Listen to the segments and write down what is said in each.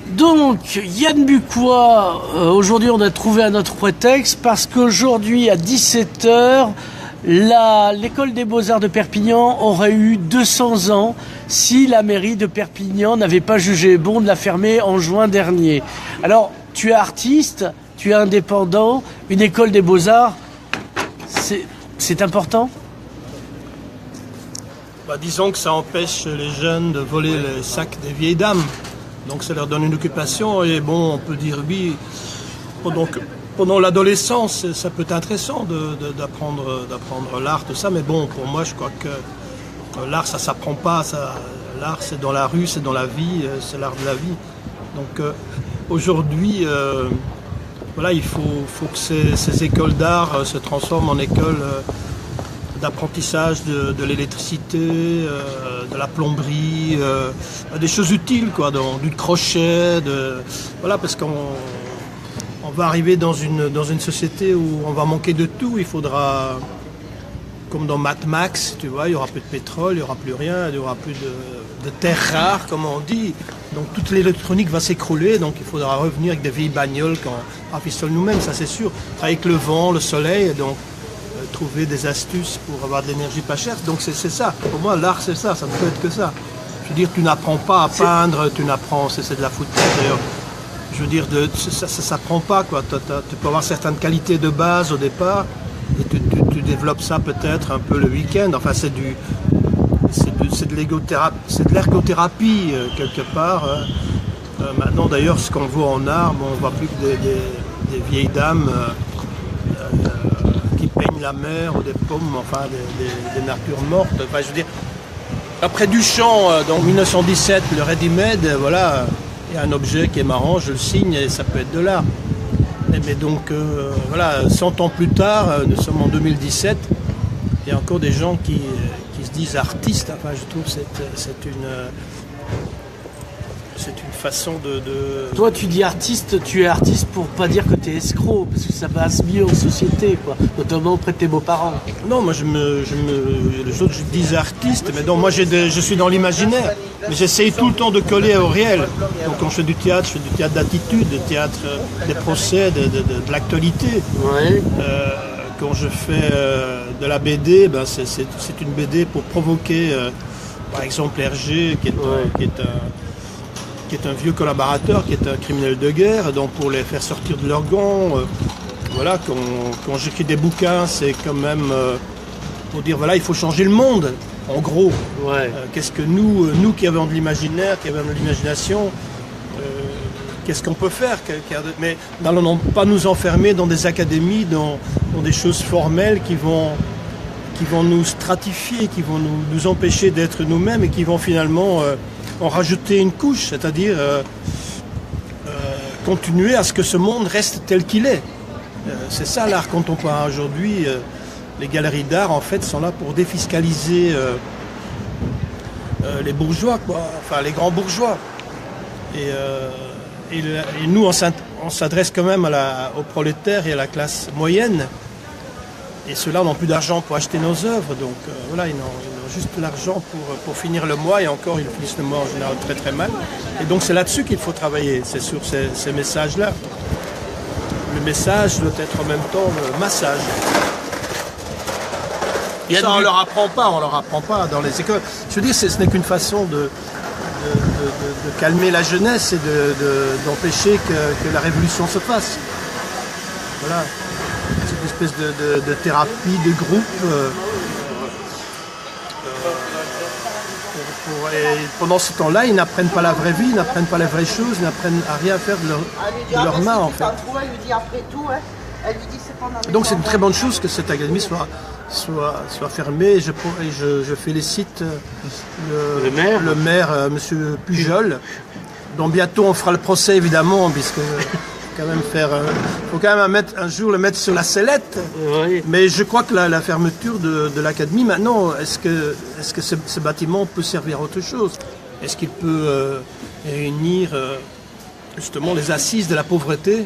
Donc, Yann Bucois, aujourd'hui on a trouvé un autre prétexte parce qu'aujourd'hui à 17h, l'école des Beaux-Arts de Perpignan aurait eu 200 ans si la mairie de Perpignan n'avait pas jugé bon de la fermer en juin dernier. Alors, tu es artiste, tu es indépendant, une école des Beaux-Arts, c'est important ? Disons que ça empêche les jeunes de voler les sacs des vieilles dames. Donc ça leur donne une occupation et bon, on peut dire oui, pendant l'adolescence, ça peut être intéressant d'apprendre l'art, tout ça, mais bon, pour moi, je crois que l'art, ça s'apprend pas, l'art, c'est dans la rue, c'est dans la vie, c'est l'art de la vie. Donc aujourd'hui, voilà, il faut que ces écoles d'art se transforment en écoles d'apprentissage de l'électricité, de la plomberie, des choses utiles, quoi, du crochet, voilà, parce qu'on va arriver dans une société où on va manquer de tout. Il faudra, comme dans Mad Max, tu vois, il n'y aura plus de pétrole, il n'y aura plus rien, il n'y aura plus de terres rares, comme on dit. Donc toute l'électronique va s'écrouler, donc il faudra revenir avec des vieilles bagnoles qu'on rafistole nous-mêmes, ça c'est sûr. Travailler avec le vent, le soleil, donc trouver des astuces pour avoir de l'énergie pas chère. Donc c'est ça. Pour moi, l'art, c'est ça. Ça ne peut être que ça. Je veux dire, tu n'apprends pas à peindre, tu n'apprends, c'est de la foutaise d'ailleurs. Je veux dire, ça ne s'apprend pas, quoi. Tu peux avoir certaines qualités de base au départ et tu développes ça peut-être un peu le week-end. Enfin, c'est de l'ergothérapie quelque part. Maintenant, d'ailleurs, ce qu'on voit en art, on ne voit plus que des vieilles dames qui peignent la mer ou des pommes, enfin des natures mortes. Enfin, je veux dire, après Duchamp, dans 1917, le ready-made, voilà, il y a un objet qui est marrant, je le signe et ça peut être de l'art. Mais donc, voilà, 100 ans plus tard, nous sommes en 2017, il y a encore des gens qui se disent artistes. Enfin, je trouve que c'est une façon de... Toi, tu dis artiste, tu es artiste pour pas dire que tu es escroc, parce que ça passe mieux en société, quoi, notamment auprès de tes beaux-parents. Non, moi, les autres disent artiste, mais non, moi, je suis dans l'imaginaire. Mais j'essaye tout le temps de coller au réel. Donc, quand je fais du théâtre, je fais du théâtre d'attitude, du théâtre des procès, de l'actualité. Ouais. Quand je fais de la BD, ben, c'est une BD pour provoquer, par exemple, Hergé, qui est un vieux collaborateur, qui est un criminel de guerre, donc pour les faire sortir de leurs gants. Voilà, quand j'écris des bouquins, c'est quand même pour dire, voilà, il faut changer le monde, en gros. Ouais. Qu'est-ce que nous qui avons de l'imaginaire, qui avons de l'imagination, qu'est-ce qu'on peut faire? Mais n'allons pas nous enfermer dans des académies, dans des choses formelles qui vont nous stratifier, qui vont nous empêcher d'être nous-mêmes et qui vont finalement en rajouter une couche, c'est-à-dire continuer à ce que ce monde reste tel qu'il est. C'est ça l'art contemporain aujourd'hui. Les galeries d'art, en fait, sont là pour défiscaliser les bourgeois, quoi. Enfin les grands bourgeois. Et nous, on s'adresse quand même aux prolétaires et à la classe moyenne. Et ceux-là n'ont plus d'argent pour acheter nos œuvres, donc voilà, ils ont juste l'argent pour finir le mois, et encore, ils finissent le mois en général très très mal. Et donc c'est là-dessus qu'il faut travailler, c'est sur ces messages-là. Le message doit être en même temps le massage. Ça, on leur apprend pas dans les écoles. Je veux dire, ce n'est qu'une façon de calmer la jeunesse et d'empêcher que la révolution se fasse. Voilà. C'est une espèce de thérapie de groupe. Et pendant ce temps-là, ils n'apprennent pas la vraie vie, ils n'apprennent pas les vraies choses, ils n'apprennent à rien faire de leurs mains, en fait. Donc c'est une très bonne chose que cette académie soit fermée. Et je félicite le maire M. Pujol, dont bientôt on fera le procès, évidemment, puisque... Il faut quand même un jour le mettre sur la sellette. Oui. Mais je crois que la fermeture de l'académie, maintenant, est-ce que ce bâtiment peut servir à autre chose? Est-ce qu'il peut réunir justement les assises de la pauvreté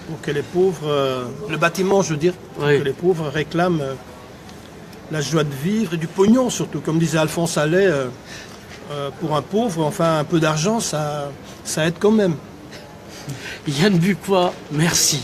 pour que les pauvres, le bâtiment, je veux dire, pour que les pauvres réclament la joie de vivre et du pognon surtout. Comme disait Alphonse Allais, pour un pauvre, enfin un peu d'argent, ça aide quand même. Yann Bucois, merci.